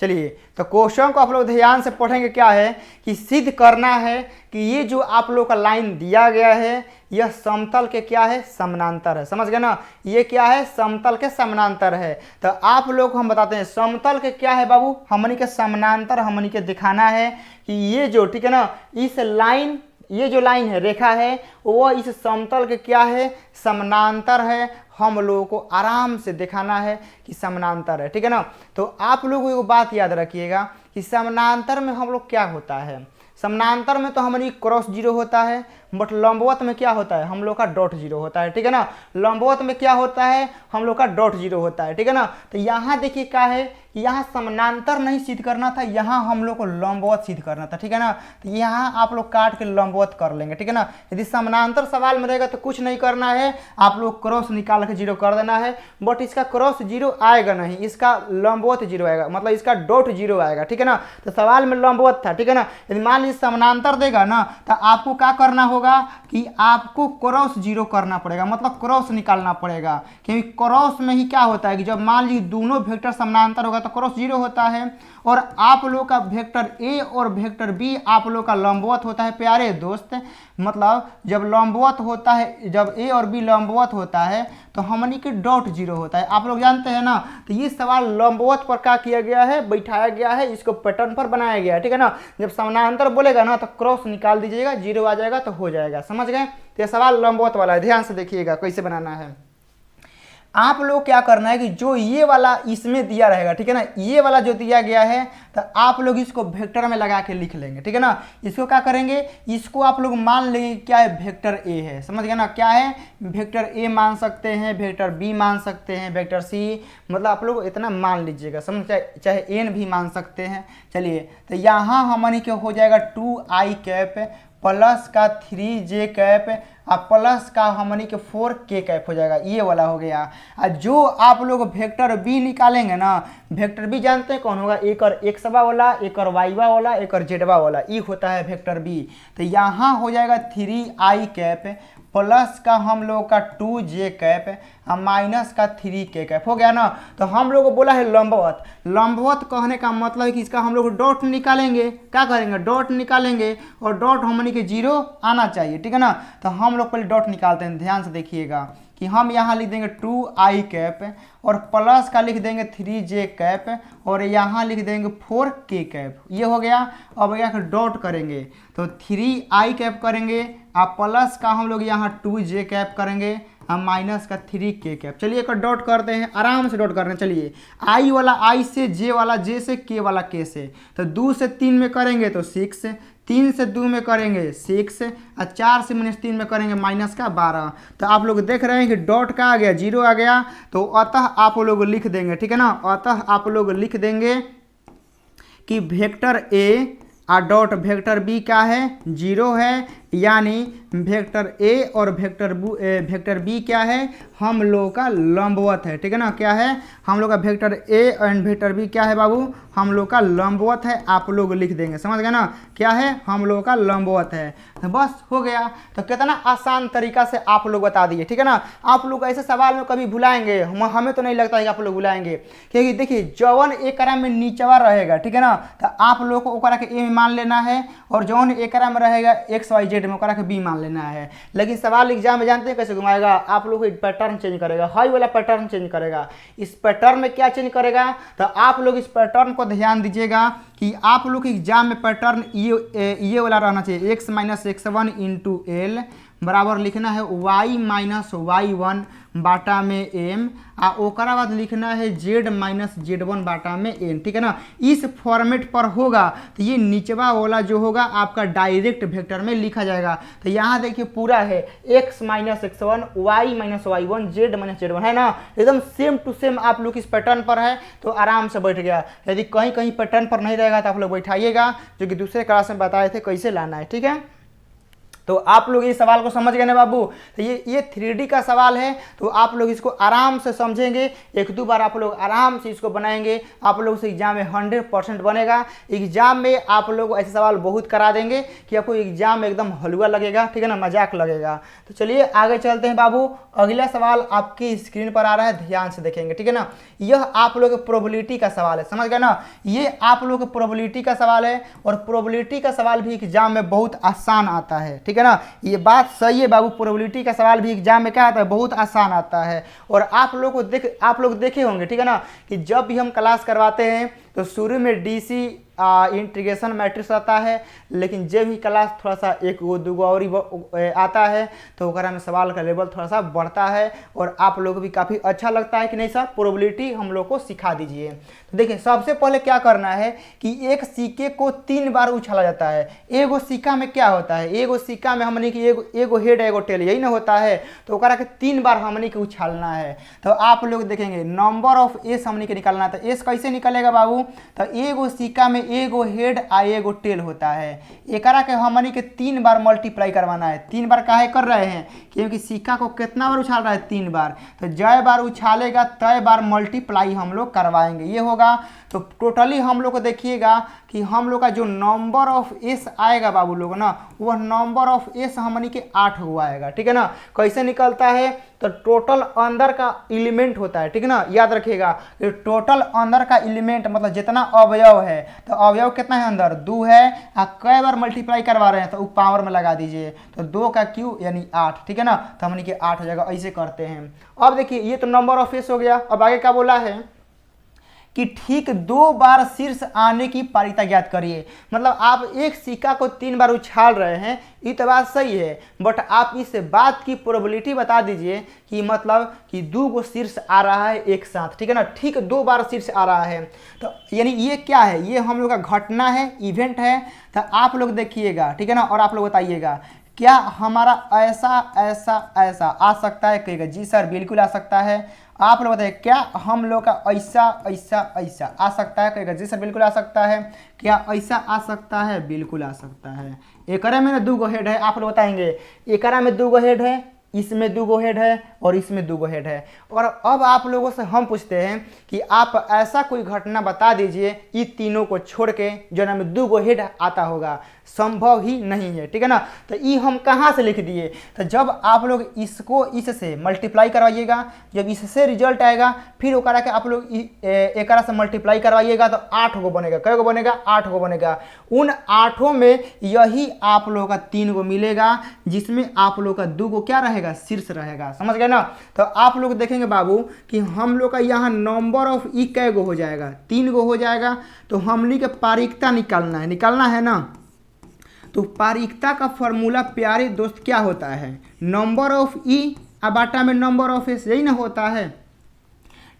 चलिए तो क्वेश्चन को आप लोग ध्यान से पढ़ेंगे। क्या है कि सिद्ध करना है कि ये जो आप लोग का लाइन दिया गया है यह समतल के क्या है, समानांतर है। समझ गए ना, ये क्या है, समतल के समानांतर है। तो आप लोग हम बताते हैं समतल के क्या है बाबू, हमनी के समानांतर हमनी के दिखाना है कि ये जो, ठीक है ना, इस लाइन, ये जो लाइन है रेखा है वो इस समतल के क्या है, समानांतर है। हम लोगों को आराम से दिखाना है कि समानांतर है, ठीक है ना। तो आप लोग एक बात याद रखिएगा कि समानांतर में हम लोग क्या होता है, समानांतर में तो हमारी क्रॉस जीरो होता है, बट लंबवत में क्या होता है, हम लोग का डॉट जीरो होता है, ठीक है ना। लंबवत में क्या होता है, हम लोग का डॉट जीरो होता है, ठीक है ना। तो यहाँ देखिए क्या है कि यहाँ समानांतर नहीं सिद्ध करना था, यहाँ हम लोग को लंबवत सिद्ध करना था, ठीक है ना। तो यहाँ आप लोग काट के लंबवत कर लेंगे, ठीक है ना। यदि समानांतर सवाल में रहेगा तो कुछ नहीं करना है, आप लोग क्रॉस निकाल के जीरो कर देना है। बट इसका क्रॉस जीरो आएगा नहीं, इसका लंबवत जीरो आएगा, मतलब इसका डॉट जीरो आएगा, ठीक है ना। तो सवाल में लंबवत था, ठीक है ना। यदि मान लीजिए समानांतर देगा ना तो आपको क्या करना होगा कि आपको क्रॉस जीरो करना पड़ेगा, मतलब क्रॉस निकालना पड़ेगा। क्योंकि क्रॉस में ही क्या होता है कि जब मान लीजिए दोनों वेक्टर समानांतर होगा तो क्रॉस जीरो होता है। और आप लोग का वेक्टर ए और वेक्टर बी आप लोग का लंबवत होता है प्यारे दोस्त। मतलब जब लंबवत होता है, जब ए और बी लंबवत होता है तो हमनी के डॉट जीरो होता है, आप लोग जानते हैं ना। तो ये सवाल लंबवत पर क्या किया गया है, बैठाया गया है, इसको पैटर्न पर बनाया गया है, ठीक है ना। जब समानांतर बोलेगा ना तो क्रॉस निकाल दीजिएगा, जीरो आ जाएगा तो हो जाएगा, समझ गए। तो ये सवाल लंबवत वाला है, ध्यान से देखिएगा कैसे बनाना है। आप लोग क्या करना है कि जो ये वाला इसमें दिया रहेगा, ठीक है ना, ये वाला जो दिया गया है तो आप लोग इसको वेक्टर में लगा के लिख लेंगे, ठीक है ना। इसको क्या करेंगे, इसको आप लोग मान लेंगे क्या है, वेक्टर ए है, समझ गए ना। क्या है, वेक्टर ए मान सकते हैं, वेक्टर बी मान सकते हैं, वेक्टर सी, मतलब आप लोग इतना मान लीजिएगा, समझ, चाहे एन भी मान सकते हैं। चलिए तो यहाँ हमनी के हो जाएगा 2i कैप प्लस का 3j कैप और प्लस का हमनी के 4k कैप हो जाएगा, ये वाला हो गया। और जो आप लोग वेक्टर बी निकालेंगे ना, वेक्टर बी जानते हैं कौन होगा, एक और एक्सवा वाला, एक और वाईवा वाला, एक और जेडवा वाला, ये होता है वेक्टर बी। तो यहाँ हो जाएगा 3i कैप प्लस का हम लोग का 2j कैप और माइनस का 3k कैप हो गया ना। तो हम लोग को बोला है लंबवत। लंबवत कहने का मतलब है कि इसका हम लोग डॉट निकालेंगे, क्या करेंगे, डॉट निकालेंगे और डॉट हमनी के जीरो आना चाहिए, ठीक है ना। तो हम लोग पहले डॉट निकालते हैं, ध्यान से देखिएगा कि हम यहाँ लिख देंगे 2i कैप और प्लस का लिख देंगे 3j कैप और यहाँ लिख देंगे 4k कैप, ये हो गया। अब यहाँ डॉट करेंगे तो 3i कैप करेंगे और प्लस का हम लोग यहाँ 2j कैप करेंगे और माइनस का 3k कैप। चलिए एक डॉट करते हैं, आराम से डॉट कर रहे हैं। चलिए i वाला i से, j वाला j से, k वाला k से। तो 2 से 3 में करेंगे तो 6, 3 से 2 में करेंगे 6 और 4 से -3 में करेंगे माइनस का 12। तो आप लोग देख रहे हैं कि डॉट का आ गया, जीरो आ गया। तो अतः आप लोग लिख देंगे, ठीक है ना, अतः आप लोग लिख देंगे कि वेक्टर ए और डॉट वेक्टर बी क्या है, जीरो है, यानी वेक्टर ए और वेक्टर बी क्या है, हम लोग का लंबवत है, ठीक है ना। क्या है, हम लोग का vector A and vector B क्या है बाबू, हम लोग का लंबवत है, आप लोग लिख देंगे, समझ गए ना। क्या है, हम लोग का लंबवत है। तो बस हो गया। तो कितना आसान तरीका से आप लोग बता दिए, ठीक है ना। आप लोग ऐसे सवाल में कभी भुलाएंगे, हमें तो नहीं लगता है कि आप लोग भुलाएंगे, क्योंकि देखिए जौन एकरा में नीचवा रहेगा, ठीक है ना, तो आप लोग को ओकरा के ए में मान लेना है और जौन एकरा में रहेगा एक्स वाई जेड में ओकरा के बी मान लेना है। लेकिन सवाल एग्जाम में जानते हैं कैसे घुमाएगा, आप लोग को पैटर्न चेंज करेगा, हाई वाला पैटर्न चेंज करेगा। इस पैटर्न में क्या चेंज करेगा, तो आप लोग इस पैटर्न को ध्यान दीजिएगा कि आप लोग के एग्जाम में पैटर्न ये वाला रहना चाहिए, x - x1 इंटू एल बराबर लिखना है y - y1 बाटा में m आ ओकरा बाद लिखना है z - z1 बाटा में n, ठीक है ना। इस फॉर्मेट पर होगा तो ये निचवा वाला जो होगा आपका डायरेक्ट वेक्टर में लिखा जाएगा। तो यहाँ देखिए पूरा है x - x1 y - y1 z - z1 है ना, एकदम सेम टू सेम आप लोग इस पैटर्न पर है तो आराम से बैठ गया। यदि कहीं कहीं पैटर्न पर नहीं रहेगा तो आप लोग बैठाइएगा, जो कि दूसरे क्लास में बताए थे कैसे लाना है, ठीक है। तो आप लोग इस सवाल को समझ गए ना बाबू। तो ये 3D का सवाल है, तो आप लोग इसको आराम से समझेंगे, एक दो बार आप लोग आराम से इसको बनाएंगे, आप लोग से एग्जाम में 100% बनेगा। एग्जाम में आप लोग ऐसे सवाल बहुत करा देंगे कि आपको एग्जाम में एकदम हलवा लगेगा, ठीक है ना, मजाक लगेगा। तो चलिए आगे चलते हैं बाबू। अगला सवाल आपकी स्क्रीन पर आ रहा है, ध्यान से देखेंगे, ठीक है ना। यह आप लोग के प्रोबेबिलिटी का सवाल है, समझ गए ना। ये आप लोग के प्रोबेबिलिटी का सवाल है और प्रोबेबिलिटी का सवाल भी एग्जाम में बहुत आसान आता है, ठीक है ना। ये बात सही है बाबू, प्रोबेबिलिटी का सवाल भी एग्जाम में क्या आता है, बहुत आसान आता है। और आप लोग देखे होंगे, ठीक है ना, कि जब भी हम क्लास करवाते हैं तो शुरू में डीसी इंटीग्रेशन मैट्रिक्स आता है, लेकिन जब भी क्लास थोड़ा सा एक गो दूगो और आता है तो ओकरा में सवाल का लेवल थोड़ा सा बढ़ता है और आप लोग भी काफ़ी अच्छा लगता है कि नहीं सर प्रोबेबिलिटी हम लोग को सिखा दीजिए। तो देखिए सबसे पहले क्या करना है कि एक सिक्के को 3 बार उछाला जाता है। एगो सिक्का में क्या होता है, एगो सिक्का में हमने की एगो हेड एगो टेल यही ना होता है, तो ओकरा के 3 बार हमने के उछालना है। तो आप लोग देखेंगे नंबर ऑफ एस हमने के निकालना है। तो एस कैसे निकलेगा बाबू, तो एगो सिक्का में एगो हेड आ एगो टेल होता है, एकरा के हमने के 3 बार मल्टीप्लाई करवाना है। 3 बार काहे कर रहे हैं, क्योंकि सिक्का को कितना बार उछाल रहा है 3 बार, तो जय बार उछालेगा तय बार मल्टीप्लाई हम लोग करवाएंगे, ये होगा। तो टोटली हम लोग को देखिएगा कि हम लोग का जो नंबर ऑफ एस आएगा बाबू लोग ना, वह नंबर ऑफ एस हमनी के 8 गो आएगा, ठीक है ना। कैसे निकलता है, तो टोटल अंदर का एलिमेंट होता है, ठीक है ना, याद रखिएगा कि टोटल अंदर का एलिमेंट मतलब जितना अवयव है, तो अवयव कितना है अंदर 2 है, कई बार मल्टीप्लाई करवा रहे हैं तो पावर में लगा दीजिए, तो 2 का क्यू यानी 8, ठीक है ना। तो हमनी के 8 जगह ऐसे करते हैं। अब देखिए ये तो नंबर ऑफ एस हो गया। अब आगे क्या बोला है कि ठीक 2 बार शीर्ष आने की पारीता ज्ञात करिए। मतलब आप एक सिक्का को 3 बार उछाल रहे हैं, ये तो बात सही है, बट आप इस बात की प्रोबेबिलिटी बता दीजिए कि मतलब कि 2 गो शीर्ष आ रहा है एक साथ, ठीक है ना, ठीक 2 बार शीर्ष आ रहा है। तो यानी ये क्या है, ये हम लोग का घटना है, इवेंट है। तो आप लोग देखिएगा, ठीक है ना, और आप लोग बताइएगा क्या हमारा ऐसा ऐसा ऐसा आ सकता है, कहेगा जी सर बिल्कुल आ सकता है। आप लोग बताइए क्या हम लोग का ऐसा ऐसा ऐसा आ सकता है, कहेगा जी सर बिल्कुल आ सकता है। क्या ऐसा आ सकता है, बिल्कुल आ सकता है। एकरा में ना 2 गो हेड है, आप लोग बताएंगे एकरा में 2 गो हेड है, इसमें 2 गो हेड है और इसमें 2 गो हेड है। और अब आप लोगों से हम पूछते हैं कि आप ऐसा कोई घटना बता दीजिए ये तीनों को छोड़ के जो ना में 2 गो हेड आता होगा, संभव ही नहीं है, ठीक है ना। तो ये हम कहाँ से लिख दिए, तो जब आप लोग इसको इससे मल्टीप्लाई करवाइएगा, जब इससे रिजल्ट आएगा फिर ओकरा के आप लोग एकरा से मल्टीप्लाई करवाइएगा तो 8 गो बनेगा। कै गो बनेगा, 8 गो बनेगा। उन 8 में यही आप लोगों का 3 गो मिलेगा, जिसमें आप लोग का 2 गो क्या रहेगा, शीर्ष रहेगा, समझ गए ना। तो आप लोग देखेंगे बाबू कि हम लोग का यहाँ नंबर ऑफ ई कै गो हो जाएगा, 3 गो हो जाएगा। तो हमनी के पारीकता निकालना है ना। तो पारीकता का फॉर्मूला प्यारे दोस्त क्या होता है, नंबर ऑफ ई बाटा में नंबर ऑफ एस, यही ना होता है।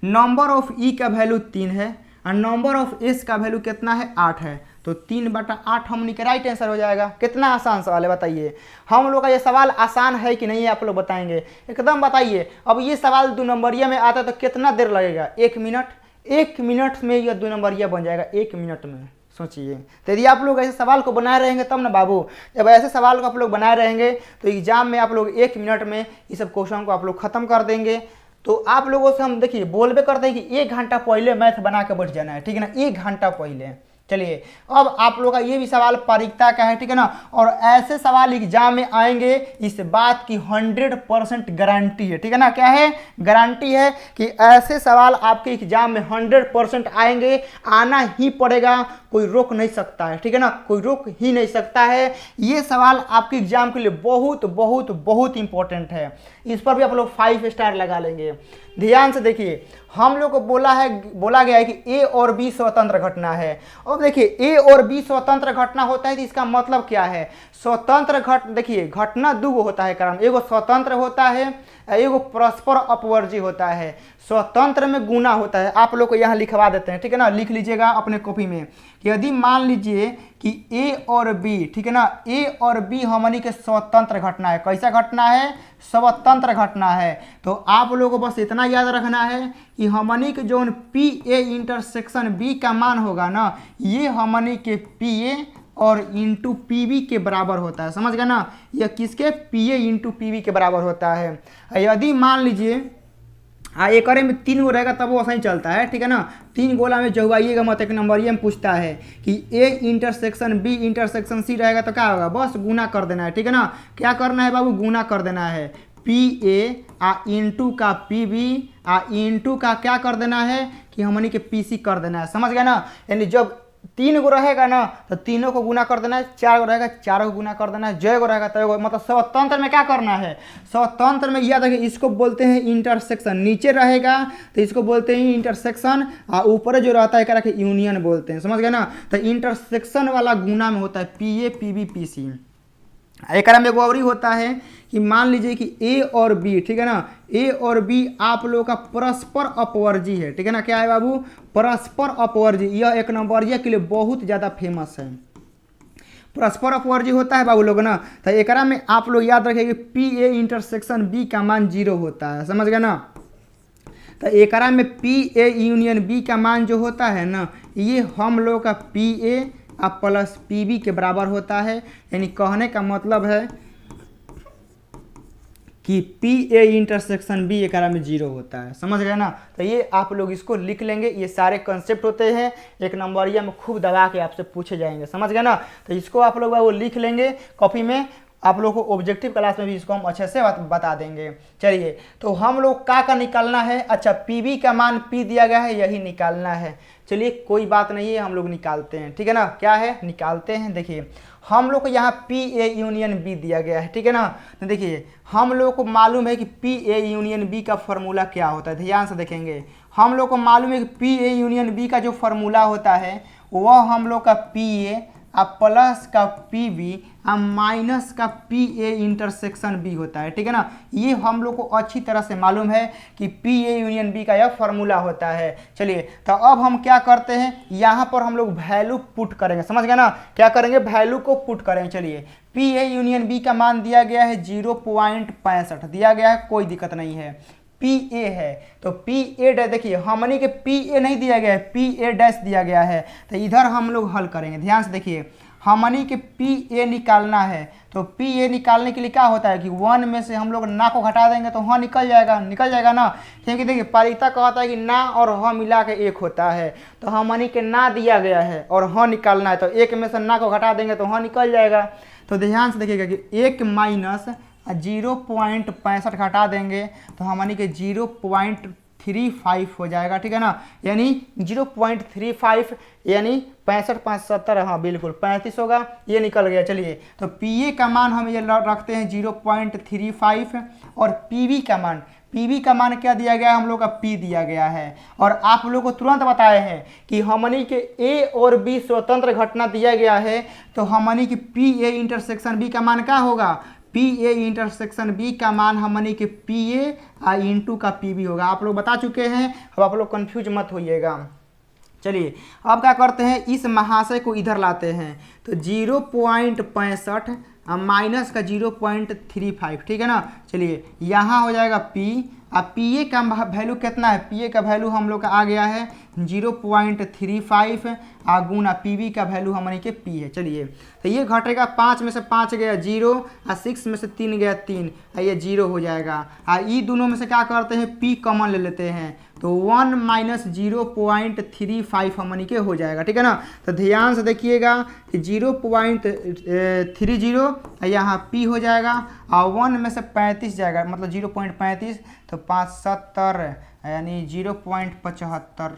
नंबर ऑफ ई का वैल्यू 3 है और नंबर ऑफ एस का वैल्यू कितना है, 8 है। तो 3/8 हमनी के राइट आंसर हो जाएगा। कितना आसान सवाल है बताइए। हम लोग का ये सवाल आसान है कि नहीं आप लोग बताएंगे, एकदम बताइए। अब ये सवाल 2 नंबरिया में आता है तो कितना देर लगेगा, 1 मिनट। 1 मिनट में यह 2 नंबरिया बन जाएगा, 1 मिनट में, सोचिए। तो यदि आप लोग ऐसे सवाल को बनाए रहेंगे तब ना बाबू, जब ऐसे सवाल को आप लोग बनाए रहेंगे तो एग्जाम में आप लोग 1 मिनट में इस सब क्वेश्चन को आप लोग खत्म कर देंगे। तो आप लोगों से हम देखिए बोलबे करते हैं कि 1 घंटा पहले मैथ बना के बैठ जाना है, ठीक है ना, 1 घंटा पहले। चलिए अब आप लोग का ये भी सवाल पारीकता का है, ठीक है ना। और ऐसे सवाल एग्जाम में आएंगे, इस बात की 100% गारंटी है, ठीक है ना। क्या है, गारंटी है कि ऐसे सवाल आपके एग्जाम में 100% आएंगे, आना ही पड़ेगा, कोई रोक नहीं सकता है, ठीक है ना, कोई रोक ही नहीं सकता है। ये सवाल आपके एग्जाम के लिए बहुत बहुत बहुत इंपॉर्टेंट है, इस पर भी आप लोग 5 स्टार लगा लेंगे। ध्यान से देखिए, हम लोग को बोला गया है कि ए और बी स्वतंत्र घटना है। अब देखिए ए और बी स्वतंत्र घटना होता है तो इसका मतलब क्या है, स्वतंत्र देखिए घटना 2 गो होता है क्रम, एगो स्वतंत्र होता है, एगो परस्पर अपवर्जी होता है। स्वतंत्र में गुना होता है, आप लोग को यहाँ लिखवा देते हैं, ठीक है ना, लिख लीजिएगा अपने कॉपी में। यदि मान लीजिए कि ए और बी, ठीक है ना, ए और बी हमनी के स्वतंत्र घटना है। कैसा घटना है, स्वतंत्र घटना है। तो आप लोगों को बस इतना याद रखना है कि हमनी के जो पी ए इंटरसेक्शन बी का मान होगा ना, ये हमनी के पी ए और इंटू पी बी के बराबर होता है, समझ गए ना। यह किसके, P A into P B के बराबर होता है। यदि मान लीजिए एक में 3 गो रहेगा तब वो ऐसा ही चलता है, ठीक है ना। 3 गोला में जगवाइएगा मत, एक नंबर ये में पूछता है कि A intersection B intersection C रहेगा तो क्या होगा, बस गुना कर देना है, ठीक है ना। क्या करना है बाबू, गुना कर देना है। पी ए इंटू का पी बी इंटू का क्या कर देना है कि हमनी के पी सी कर देना है, समझ गए ना। यानी जब 3 गो रहेगा ना तो तीनों को गुना कर देना है, 4 गो रहेगा 4 को गुना कर देना है, जय गो रहेगा तय गो, मतलब स्वतंत्र में क्या करना है, स्वतंत्र में याद रखिए इसको बोलते हैं इंटरसेक्शन। नीचे रहेगा तो इसको बोलते हैं इंटरसेक्शन, और ऊपर जो रहता है क्या यूनियन बोलते हैं, समझ गए ना। तो इंटरसेक्शन वाला गुना में होता है P A P B P C. एक में एगो और होता है कि मान लीजिए कि ए और बी, ठीक है ना, ए और बी आप लोगों का परस्पर अपवर्जी है, ठीक है ना। क्या है बाबू, परस्पर अपवर्जी। यह एक नंबरिया के लिए बहुत ज़्यादा फेमस है। परस्पर अपवर्जी होता है बाबू लोग ना, तो एक में आप लोग याद रखें कि पी ए इंटरसेक्शन बी का मान 0 होता है, समझ गए ना। तो एक में पी ए यूनियन बी का मान जो होता है ना, ये हम लोग का P A plus P B के बराबर होता है। यानी कहने का मतलब है कि पी ए इंटरसेक्शन बी एक में 0 होता है, समझ गए ना। तो ये आप लोग इसको लिख लेंगे, ये सारे कंसेप्ट होते हैं, एक नंबरिया में खूब दबा के आपसे पूछे जाएंगे, समझ गए ना। तो इसको आप लोग वो लिख लेंगे कॉपी में, आप लोग को ऑब्जेक्टिव क्लास में भी इसको हम अच्छे से बता देंगे। चलिए तो हम लोग का निकालना है, अच्छा पी बी का मान पी दिया गया है यही निकालना है। चलिए कोई बात नहीं है, हम लोग निकालते हैं, ठीक है ना। क्या है निकालते हैं, देखिए हम लोग को यहाँ पी ए यूनियन बी दिया गया है, ठीक है ना। तो देखिए हम लोग को मालूम है कि पी ए यूनियन बी का फॉर्मूला क्या होता है, ध्यान से देखेंगे। हम लोग को मालूम है कि पी ए यूनियन बी का जो फॉर्मूला होता है वह हम लोग का पी ए प्लस का पी बी माइनस का पी ए इंटरसेक्शन बी होता है, ठीक है ना। ये हम लोग को अच्छी तरह से मालूम है कि पी ए यूनियन बी का यह फॉर्मूला होता है। चलिए तो अब हम क्या करते हैं, यहाँ पर हम लोग वैल्यू पुट करेंगे, समझ गए ना। क्या करेंगे, वैल्यू को पुट करेंगे। चलिए पी ए यूनियन बी का मान दिया गया है 0.65 दिया गया है, कोई दिक्कत नहीं है। पी ए है तो पी ए डैश, देखिए हमनी के पी ए नहीं दिया गया है, पी ए डैश दिया गया है। तो इधर हम लोग हल करेंगे, ध्यान से देखिए। हमनी के पी ए निकालना है, तो पी ए निकालने के लिए क्या होता है कि 1 में से हम लोग ना को घटा देंगे तो हाँ निकल जाएगा ना। क्योंकि देखिए पारिता कहता है कि ना और हाँ मिला के 1 होता है, तो हमनी के ना दिया गया है और हाँ निकालना है, तो 1 में से ना को घटा देंगे तो हाँ निकल जाएगा। तो ध्यान से देखिएगा कि 1 माइनस 0.65 घटा देंगे तो हमनी के 0.35 हो जाएगा, ठीक है ना। यानी 0.35 यानी 65 5 70, हाँ बिल्कुल 35 होगा, ये निकल गया। चलिए तो पी ए का मान हम ये रखते हैं 0.35 और पी बी का मान क्या दिया गया है, हम लोग का पी दिया गया है। और आप लोग को तुरंत बताए हैं कि हमनी के ए और बी स्वतंत्र घटना दिया गया है, तो हमनी की पी ए इंटरसेक्शन बी का मान क्या होगा, पी ए इंटरसेक्शन बी का मान हमनी के पी ए इंटू का पी बी होगा। आप लोग बता चुके हैं, अब आप लोग कंफ्यूज मत होइएगा। चलिए अब क्या करते हैं, इस महाशय को इधर लाते हैं, तो 0.65 माइनस का 0.35, ठीक है ना। चलिए यहाँ हो जाएगा पी, अब पी ए का वैल्यू कितना है, पी ए का वैल्यू हम लोग का आ गया है 0.35 गुना पी बी का वैल्यू हमारे के पी है। चलिए तो ये घटेगा, 5 में से 5 गया 0 और 6 में से 3 गया 3, ये 0 हो जाएगा। ये दोनों में से क्या करते हैं, पी कॉमन ले लेते हैं, तो 1 माइनस 0.35 हमनी के हो जाएगा, ठीक है ना। तो ध्यान से देखिएगा कि 0.30 यहाँ पी हो जाएगा और 1 में से 35 जाएगा, मतलब 0.35, तो 5 70 यानी 0.75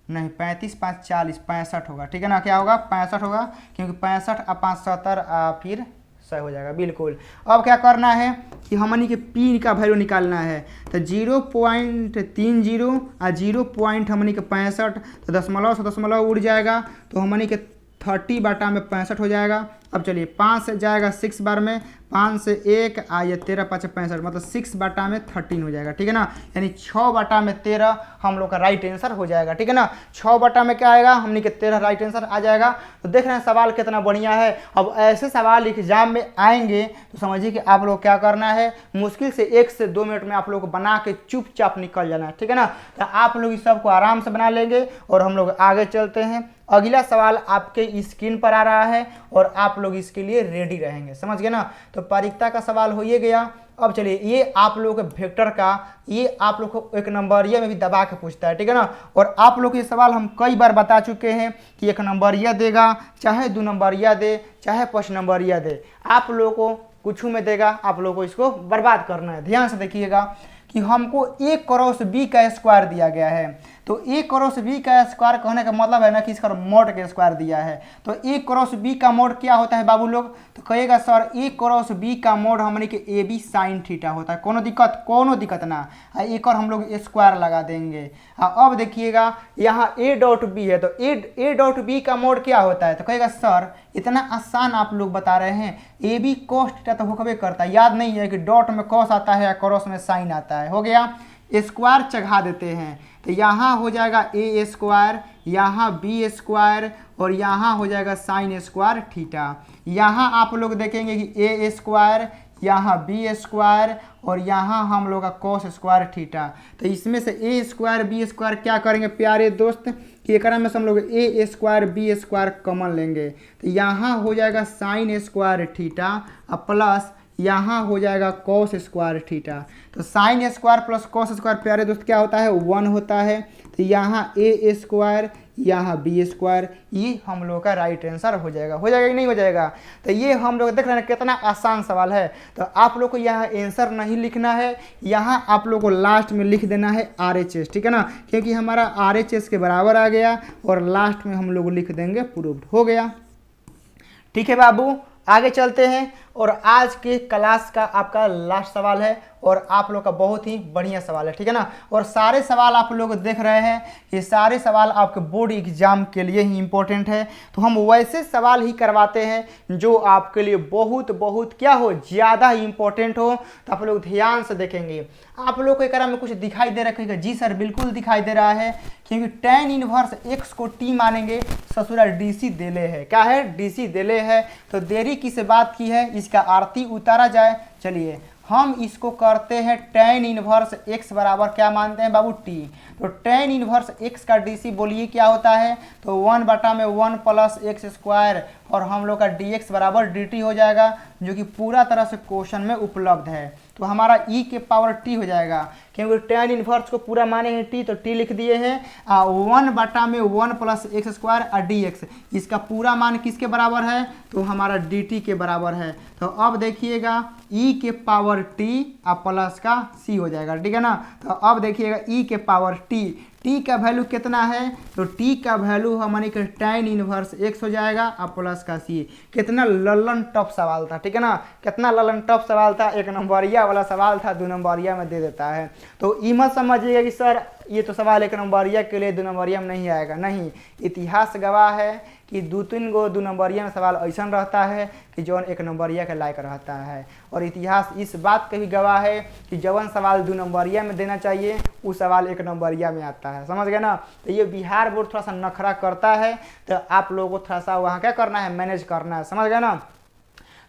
नहीं 35 5 40 65 होगा, ठीक है ना। क्या होगा 65 होगा, क्योंकि 65 और 5 70 फिर 100 हो जाएगा बिल्कुल। अब क्या करना है कि हमनी के पी का वैल्यू निकालना है, तो 0.30 और 0. हमनी के 65, तो दशमलव से दशमलव उड़ जाएगा, तो हमनी के 30 बटा में 65 हो जाएगा। अब चलिए 5 से जाएगा 6 बार में, 5 से 1 ये 13 5 65, मतलब 6 बटा में 13 हो जाएगा, ठीक है ना। यानी 6 बटा में 13 हम लोग का राइट आंसर हो जाएगा, ठीक है ना। 6 बटा में क्या आएगा, हमने के 13 राइट आंसर आ जाएगा। तो देख रहे हैं सवाल कितना बढ़िया है। अब ऐसे सवाल एग्जाम में आएंगे तो समझिए कि आप लोग क्या करना है, मुश्किल से 1 से 2 मिनट में आप लोग को बना के चुपचाप निकल जाना है, ठीक है ना। तो आप लोग इस सबको आराम से बना लेंगे और हम लोग आगे चलते हैं। अगला सवाल आपके स्क्रीन पर आ रहा है और आप लोग इसके लिए रेडी रहेंगे, समझ गए ना। तो पारिकता का सवाल हो ही गया। अब चलिए ये आप लोग के वेक्टर का, ये आप लोग को एक नंबरिया में भी दबा के पूछता है, ठीक है ना। और आप लोग ये सवाल हम कई बार बता चुके हैं कि 1 नंबरिया देगा, चाहे 2 नंबरिया दे, चाहे 5 नंबरिया दे, आप लोग को कुछ में देगा, आप लोग को इसको बर्बाद करना है। ध्यान से देखिएगा कि हमको a क्रॉस b का स्क्वायर दिया गया है। तो a क्रॉस b का स्क्वायर कहने का मतलब है ना कि इसका मोड का स्क्वायर दिया है। तो a क्रॉस b का मोड क्या होता है बाबू लोग? तो कहेगा सर a क्रॉस b का मोड हमने के ए बी साइन थीटा होता है। कोनो दिक्कत ना, एक और हम लोग स्क्वायर लगा देंगे। अब देखिएगा यहाँ a डॉट b है, तो a डॉट b का मोड क्या होता है? तो कहेगा सर इतना आसान आप लोग बता रहे हैं, ए बी कॉस थीटा तो होकबे करता है, याद नहीं है कि डॉट में कॉस आता है या क्रॉस में साइन आता है। हो गया, स्क्वायर चढ़ा देते हैं तो यहाँ हो जाएगा ए स्क्वायर, यहाँ बी स्क्वायर और यहाँ हो जाएगा साइन स्क्वायर थीटा। यहाँ आप लोग देखेंगे कि ए स्क्वायर, यहाँ बी स्क्वायर और यहाँ हम लोग का कॉस स्क्वायर थीटा। तो इसमें से ए स्क्वायर बी स्क्वायर क्या करेंगे प्यारे दोस्त कि एक में से हम लोग ए स्क्वायर बी स्क्वायर कॉमन लेंगे। तो यहाँ हो जाएगा साइन स्क्वायर थीटा और प्लस यहाँ हो जाएगा कॉस स्क्वायर थीटा। तो sine square plus cos square प्यारे दोस्त क्या होता है? 1 होता है। तो यहाँ ए स्क्वायर, यहाँ बी स्क्वायर, ये हम लोग का राइट आंसर हो जाएगा। हो जाएगा कि नहीं हो जाएगा? तो ये हम लोग देख रहे हैं कितना आसान सवाल है। तो आप लोग को यहाँ आंसर नहीं लिखना है, यहाँ आप लोग को लास्ट में लिख देना है RHS, ठीक है ना, क्योंकि हमारा RHS के बराबर आ गया और लास्ट में हम लोग लिख देंगे प्रूव्ड। हो गया, ठीक है बाबू, आगे चलते हैं। और आज के क्लास का आपका लास्ट सवाल है और आप लोग का बहुत ही बढ़िया सवाल है, ठीक है ना। और सारे सवाल आप लोग देख रहे हैं, ये सारे सवाल आपके बोर्ड एग्जाम के लिए ही इम्पोर्टेंट है। तो हम वैसे सवाल ही करवाते हैं जो आपके लिए बहुत बहुत क्या हो, ज़्यादा ही इम्पोर्टेंट हो। तो आप लोग ध्यान से देखेंगे। आप लोग को एक में कुछ दिखाई दे रहा है? जी सर बिल्कुल दिखाई दे रहा है, क्योंकि tan इनवर्स x को t मानेंगे, ससुरा DC देले है। क्या है? DC देले है। तो देरी किस बात की है, इसका आरती उतारा जाए। चलिए हम इसको करते हैं tan इनवर्स x बराबर क्या मानते हैं बाबू? t। तो tan इनवर्स x का DC बोलिए क्या होता है? तो 1/1 प्लस एक्स स्क्वायर और हम लोग का dx बराबर dt हो जाएगा, जो कि पूरा तरह से क्वेश्चन में उपलब्ध है। तो हमारा e के पावर t हो जाएगा, क्योंकि tan इनवर्स को पूरा माने हैं t, तो t लिख दिए हैं। 1/1 प्लस एक्स स्क्वायर और dx, इसका पूरा मान किसके बराबर है? तो हमारा dt के बराबर है। तो अब देखिएगा e के पावर t और प्लस का c हो जाएगा, ठीक है ना। तो अब देखिएगा e के पावर t का वैल्यू कितना है? तो t का वैल्यू हमारे के tan इनवर्स x हो जाएगा और प्लस का c। कितना ललन टफ सवाल था, ठीक है ना, कितना ललन टफ सवाल था। 1 नंबरिया वाला सवाल था, 2 नंबरिया में दे देता है। तो ये मत समझिएगा कि सर ये तो सवाल 1 नंबरिया के लिए 2 नंबरिया में नहीं आएगा। नहीं, इतिहास गवाह है कि 2-3 गो 2 नंबरिया में सवाल ऐसा रहता है कि जौन 1 नंबरिया के लायक रहता है। और इतिहास इस बात के भी गवाह है कि जवन सवाल 2 नंबरिया में देना चाहिए वो सवाल 1 नंबरिया में आता है। समझ गए ना। तो ये बिहार बोर्ड थोड़ा सा नखरा करता है, तो आप लोगों को थोड़ा सा वहाँ क्या करना है, मैनेज करना है। समझ गए ना।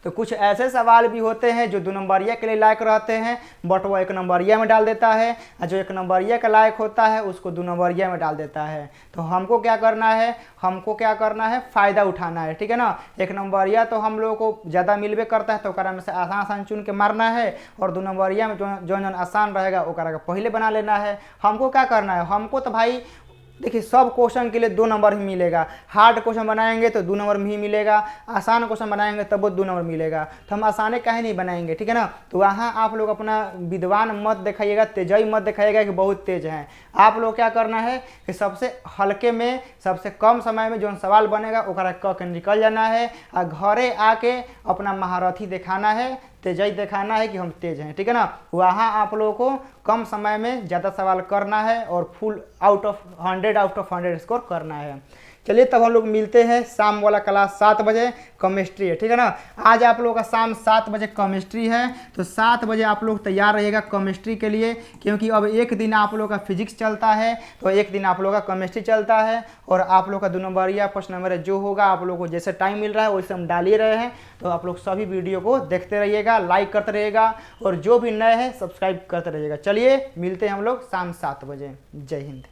तो कुछ ऐसे सवाल भी होते हैं जो 2 नंबरिया के लिए लायक रहते हैं, बट वो 1 नंबरिया में डाल देता है, और जो 1 नंबरिया का लायक होता है उसको 2 नंबरिया में डाल देता है। तो हमको क्या करना है, फ़ायदा उठाना है, ठीक है ना। 1 नंबरिया तो हम लोगों को ज़्यादा मिलबे करता है, तो ओकरा में से आसान चुन के मारना है, और 2 नंबरिया में जो आसान रहेगा ओकरा का पहले बना लेना है। हमको क्या करना है, हमको तो भाई देखिए सब क्वेश्चन के लिए 2 नंबर ही मिलेगा। हार्ड क्वेश्चन बनाएंगे तो 2 नंबर में ही मिलेगा, आसान क्वेश्चन बनाएंगे तब वो 2 नंबर मिलेगा। तो हम आसाने काहे नहीं बनाएंगे, ठीक है ना। तो वहाँ आप लोग अपना विद्वान मत दिखाइएगा, तेजाई मत दिखाइएगा कि बहुत तेज हैं। आप लोग क्या करना है कि सबसे हल्के में सबसे कम समय में जो सवाल बनेगा ओकरा क के निकल जाना है, और घरे आके अपना महारथी दिखाना है, तेजाई दिखाना है कि हम तेज हैं, ठीक है ना। वहाँ आप लोगों को कम समय में ज़्यादा सवाल करना है और फुल 100 आउट ऑफ 100 स्कोर करना है। चलिए तब हम लोग मिलते हैं शाम वाला क्लास 7 बजे, केमिस्ट्री है, ठीक है ना। आज आप लोगों का शाम 7 बजे केमिस्ट्री है, तो 7 बजे आप लोग तैयार रहिएगा केमिस्ट्री के लिए, क्योंकि अब एक दिन आप लोग का फिजिक्स चलता है, तो एक दिन आप लोग का केमिस्ट्री चलता है। और आप लोग का 2 नंबरिया 5 नंबर जो होगा आप लोग को जैसे टाइम मिल रहा है वैसे हम डाल ही रहे हैं। तो आप लोग सभी वीडियो को देखते रहिएगा, लाइक करते रहिएगा, और जो भी नए हैं सब्सक्राइब करते रहिएगा। चलिए मिलते हैं हम लोग शाम 7 बजे। जय हिंद।